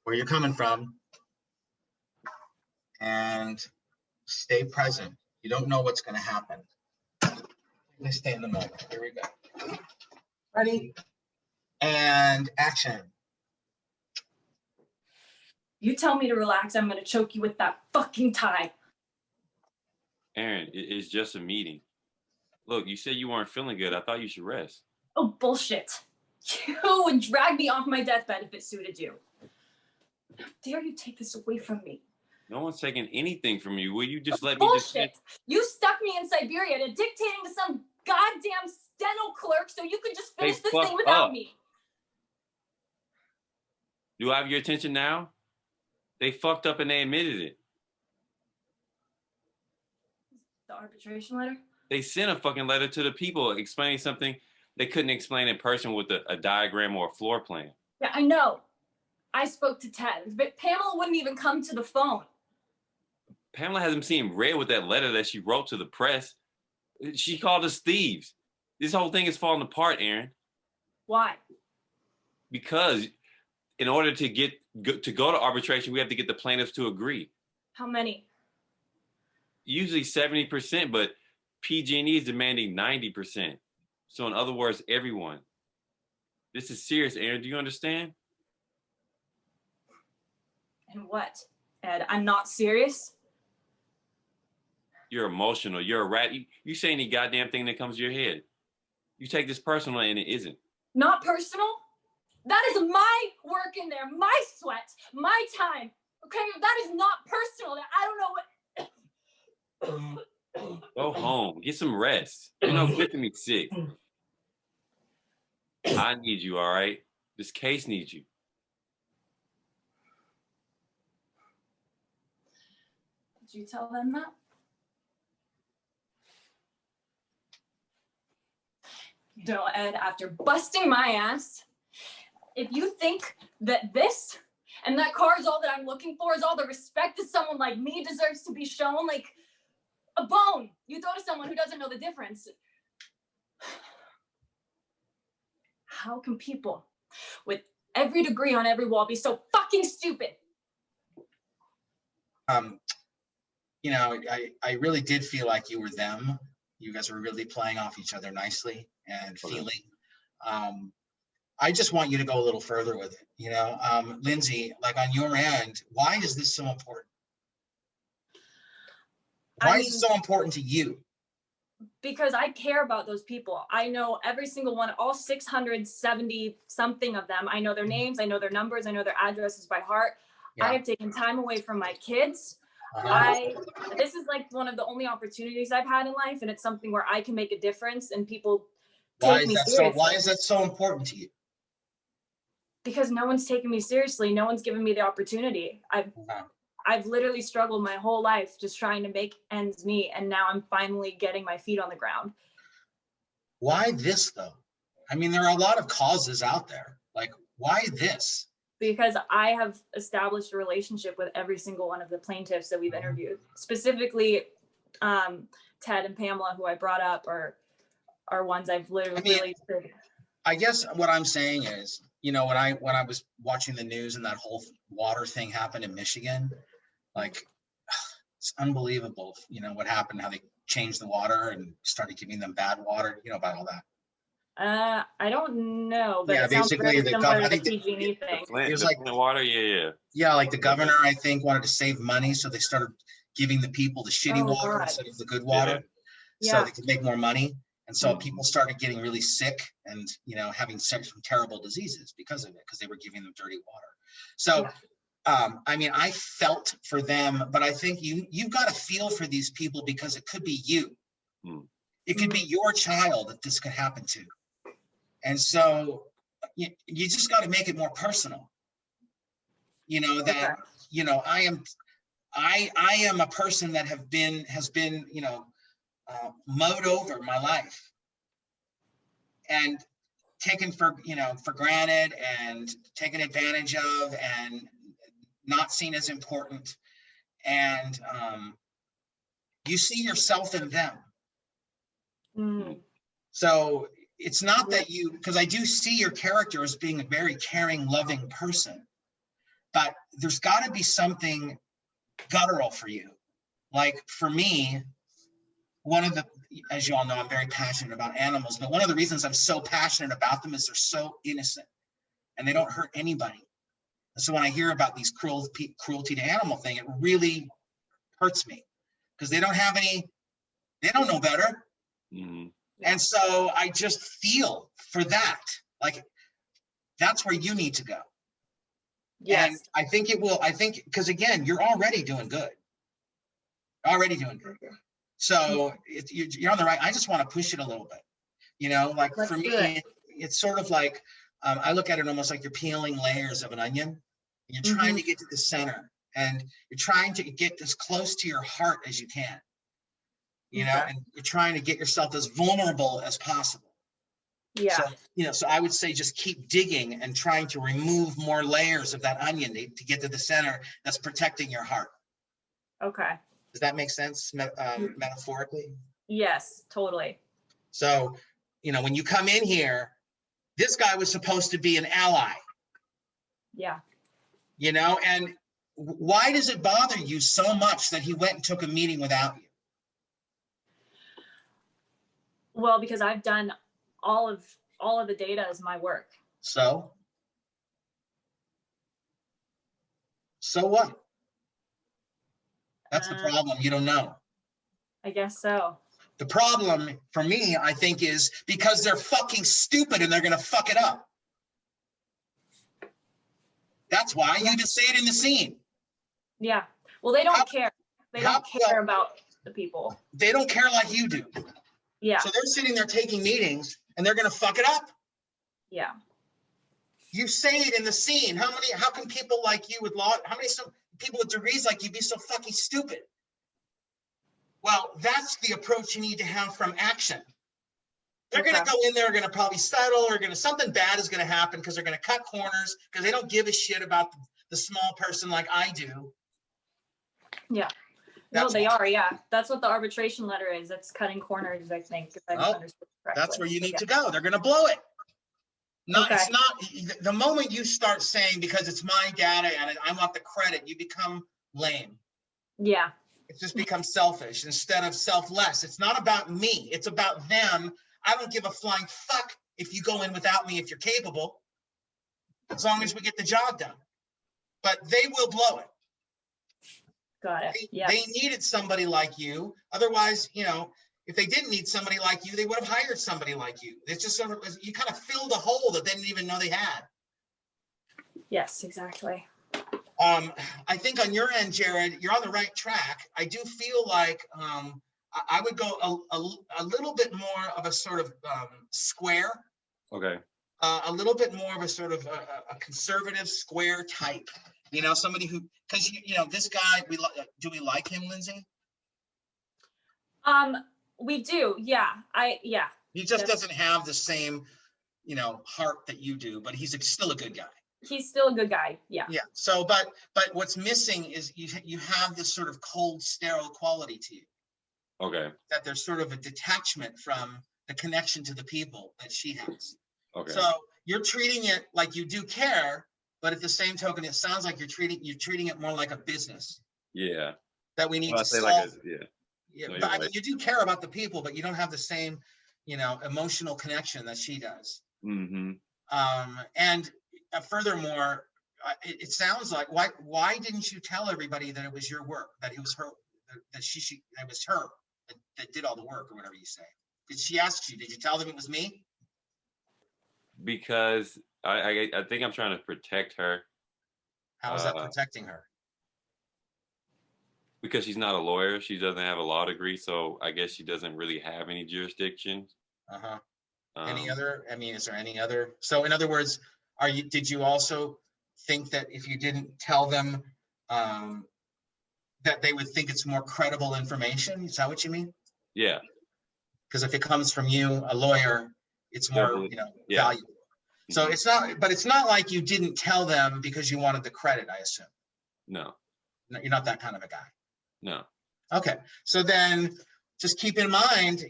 where you're coming from, and stay present. You don't know what's going to happen. Let's stay in the moment. Here we go. Ready? And action. You tell me to relax, I'm going to choke you with that fucking tie. Erin, it's just a meeting. Look, you said you weren't feeling good. I thought you should rest. Oh, bullshit. You would drag me off my deathbed if it suited you. How dare you take this away from me? No one's taking anything from you. Will you just let me bullshit. You stuck me in Siberia to dictating to some goddamn steno clerk so you could just finish this thing without me. Do I have your attention now? They fucked up and they admitted it. The arbitration letter? They sent a fucking letter to the people explaining something they couldn't explain in person with a diagram or a floor plan. Yeah, I know. I spoke to Ted, but Pamela wouldn't even come to the phone. Pamela hasn't seen red with that letter that she wrote to the press. She called us thieves. This whole thing is falling apart, Erin. Why? Because in order to go to arbitration, we have to get the plaintiffs to agree. How many? Usually 70%, but PG&E is demanding 90%. So in other words, everyone. This is serious, Erin. Do you understand? And what, Ed? I'm not serious? You're emotional. You're a rat. You say any goddamn thing that comes to your head. You take this personal and it isn't. Not personal? That is my work in there, my sweat, my time. Okay, that is not personal. I don't know what. Go home. Get some rest. You're no good to me sick. I need you, all right? This case needs you. Did you tell them that? No, Ed, after busting my ass, if you think that this and that car is all that I'm looking for, is all the respect that someone like me deserves to be shown, like a bone you throw to someone who doesn't know the difference. How can people with every degree on every wall be so fucking stupid? You know, I really did feel like you were them. You guys were really playing off each other nicely and feeling. I just want you to go a little further with it. You know, Lindsay, like on your end, why is this so important? Why is it so important to you? Because I care about those people. I know every single one, all 670 something of them. I know their names, I know their numbers, I know their addresses by heart. Yeah. I have taken time away from my kids. This is like one of the only opportunities I've had in life, and it's something where I can make a difference and people take me seriously. Why is that so important to you? Because no one's taking me seriously. No one's given me the opportunity. I've literally struggled my whole life just trying to make ends meet, and now I'm finally getting my feet on the ground. Why this though? I mean, there are a lot of causes out there. Like, why this? Because I have established a relationship with every single one of the plaintiffs that we've interviewed. Specifically, Ted and Pamela, who I brought up, are ones I've literally I guess what I'm saying is, you know, when I was watching the news and that whole water thing happened in Michigan, like, it's unbelievable, you know, what happened, how they changed the water and started giving them bad water, you know, about all that. I don't know, but yeah, it sounds basically very similar to the PG&E thing. It was like water, yeah, like the governor, I think, wanted to save money, so they started giving the people the shitty water instead of the good water, so they could make more money. And so people started getting really sick and, you know, having some terrible diseases because of it, because they were giving them dirty water. So, I mean, I felt for them, but I think you've got to feel for these people because it could be you. It could be your child that this could happen to. And so you just got to make it more personal. You know, that, you know, I am a person that has been, you know, mowed over my life and taken for granted and taken advantage of and not seen as important. And you see yourself in them. So it's not that because I do see your character as being a very caring, loving person, but there's got to be something guttural for you. Like for me, as you all know, I'm very passionate about animals, but one of the reasons I'm so passionate about them is they're so innocent and they don't hurt anybody. So when I hear about these cruelty to animal thing, it really hurts me because they don't know better. Mm-hmm. And so I just feel for that, like that's where you need to go. Yes. And I think because again, you're already doing good. So you're on the right. I just want to push it a little bit, like for me, it's sort of like, I look at it almost like you're peeling layers of an onion. You're trying to get to the center and you're trying to get as close to your heart as you can, and you're trying to get yourself as vulnerable as possible. Yeah. So, so I would say just keep digging and trying to remove more layers of that onion to get to the center that's protecting your heart. Okay. Does that make sense metaphorically? Yes, totally. So, when you come in here, this guy was supposed to be an ally. Yeah. And why does it bother you so much that he went and took a meeting without you? Well, because I've done all of the data as my work. So what? That's the problem. You don't know. I guess so. The problem for me, I think, is because they're fucking stupid and they're going to fuck it up. That's why you just say it in the scene. Yeah. Well, they don't care. They don't care about the people. They don't care like you do. Yeah. So they're sitting there taking meetings and they're going to fuck it up. Yeah. You say it in the scene. How can people like you people with degrees like you be so fucking stupid? Well, that's the approach you need to have from action. They're going to go in there, going to probably settle, or something bad is going to happen because they're going to cut corners because they don't give a shit about the small person like I do. Yeah. They are. Yeah. That's what the arbitration letter is. It's cutting corners, I think. If I understood correctly. That's where you need to go. They're going to blow it. It's not the moment you start saying, because it's my data and I want the credit, you become lame. Yeah. It just becomes selfish instead of selfless. It's not about me. It's about them. I don't give a flying fuck if you go in without me if you're capable, as long as we get the job done. But they will blow it. Got it. Yeah. They needed somebody like you. Otherwise, if they didn't need somebody like you, they would have hired somebody like you. It's just sort of, you kind of filled a hole that they didn't even know they had. Yes, exactly. I think on your end, Jared, you're on the right track. I do feel like I would go a little bit more of a sort of square. Okay. A little bit more of a sort of a conservative square type. Somebody who, because this guy, do we like him, Lindsay? We do. Yeah. He just doesn't have the same, heart that you do, but he's still a good guy. He's still a good guy. Yeah. Yeah. So, but what's missing is you have this sort of cold, sterile quality to you. Okay. That there's sort of a detachment from the connection to the people that she has. Okay. So you're treating it like you do care, but at the same token, it sounds like you're treating it more like a business. Yeah. That we need to solve. Like yeah. No, But I right. mean, you do care about the people, but you don't have the same, emotional connection that she does. Mm-hmm. And furthermore, it sounds like why didn't you tell everybody that it was your work, that it was her, that it was her that did all the work, or whatever you say? Did she ask you? Did you tell them it was me? Because I think I'm trying to protect her. How is that protecting her? Because she's not a lawyer. She doesn't have a law degree, so I guess she doesn't really have any jurisdiction. Uh-huh. Any other? I mean, is there any other? So in other words, did you also think that if you didn't tell them that they would think it's more credible information? Is that what you mean? Yeah. Because if it comes from you, a lawyer, it's more, valuable. So it's not like you didn't tell them because you wanted the credit, I assume. No, you're not that kind of a guy. No. Okay. So then just keep in mind,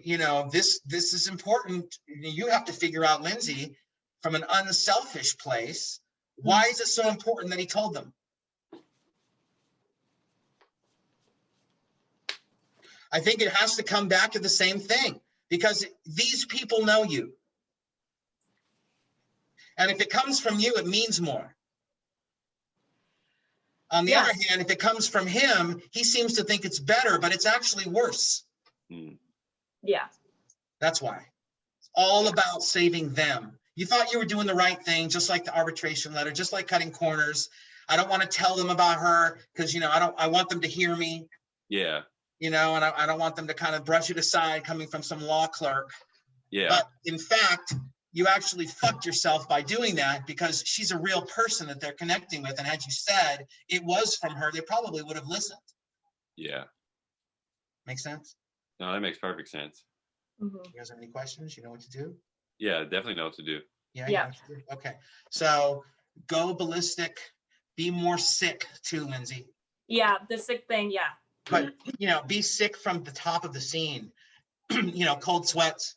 this is important. You have to figure out, Lindsay, from an unselfish place, why is it so important that he told them? I think it has to come back to the same thing, because these people know you. And if it comes from you, it means more. On the other hand, if it comes from him, he seems to think it's better, but it's actually worse. Yeah. That's why. It's all about saving them. You thought you were doing the right thing, just like the arbitration letter, just like cutting corners. I don't want to tell them about her because, you know, I want them to hear me. Yeah. You know, and I don't want them to kind of brush it aside coming from some law clerk. Yeah. But in fact, you actually fucked yourself by doing that, because she's a real person that they're connecting with. And had you said it was from her, they probably would have listened. Yeah. Make sense? No, that makes perfect sense. You guys have any questions? You know what to do? Yeah, definitely know what to do. Yeah. You know what to do? Okay. So go ballistic. Be more sick too, Lindsay. Yeah, the sick thing. Yeah. But, you know, be sick from the top of the scene. You know, cold sweats.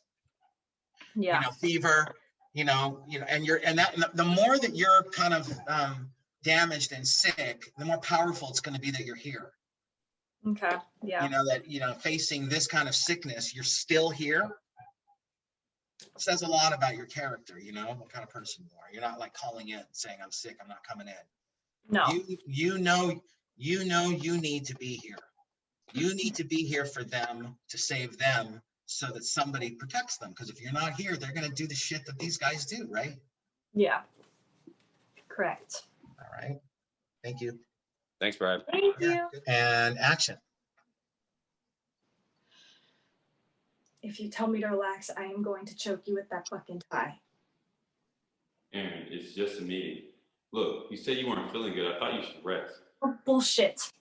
Yeah. You know, fever. You know, and the more that you're kind of damaged and sick, the more powerful it's going to be that you're here. Okay. Yeah. You know, that, you know, facing this kind of sickness, you're still here. It says a lot about your character, you know, what kind of person you are. You're not like calling in saying, I'm sick, I'm not coming in. No. You know you need to be here. You need to be here for them, to save them, so that somebody protects them. Because if you're not here, they're going to do the shit that these guys do, right? Yeah. Correct. All right. Thank you. Thanks, Brad. Thank you. And action. If you tell me to relax, I am going to choke you with that fucking tie. Erin, it's just a meeting. Look, you said you weren't feeling good. I thought you should rest. Oh, bullshit.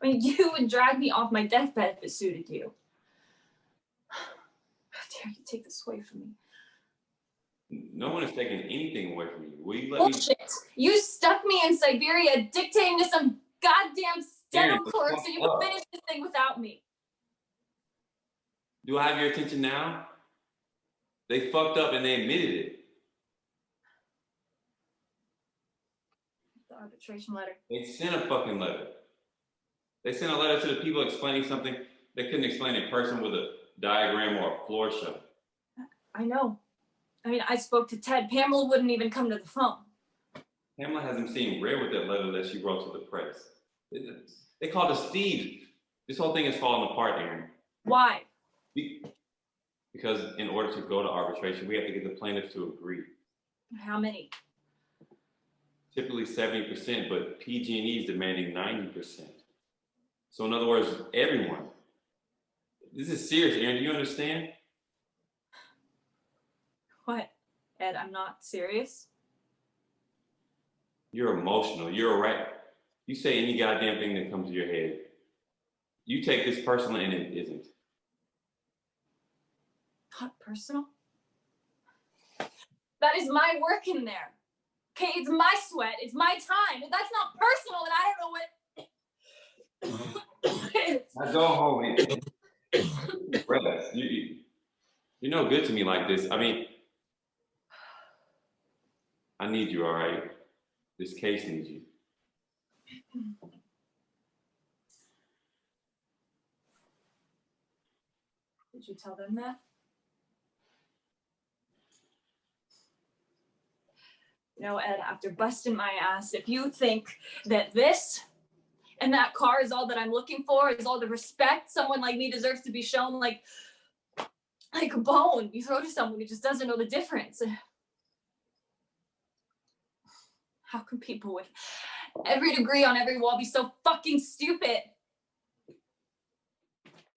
I mean, you would drag me off my deathbed if it suited you. How dare you take this away from me? No one is taking anything away from you. Will you let Bullshit. You stuck me in Siberia dictating to some goddamn steno clerk so you could finish this thing without me. Do I have your attention now? They fucked up and they admitted it. The arbitration letter. They sent a fucking letter. They sent a letter to the people explaining something they couldn't explain in person with a diagram or a floor show. I know. I mean, I spoke to Ted. Pamela wouldn't even come to the phone. Pamela has him seeing red with that letter that she wrote to the press. They called us thieves. This whole thing is falling apart, Erin. Why? Because in order to go to arbitration, we have to get the plaintiffs to agree. How many? Typically 70%, but PG&E is demanding 90%. So in other words, everyone. This is serious, Erin. Do you understand? What? Ed, I'm not serious. You're emotional. You're right. You say any goddamn thing that comes to your head. You take this personally and it isn't. Not personal? That is my work in there. Okay, it's my sweat. It's my time. If that's not personal, then I don't know what it is. Now go home and rest. You're no good to me like this. I mean, I need you, all right? This case needs you. Did you tell them that? No, Ed, after busting my ass, if you think that this and that car is all that I'm looking for, is all the respect someone like me deserves to be shown, like a bone you throw to someone who just doesn't know the difference. How can people with every degree on every wall be so fucking stupid?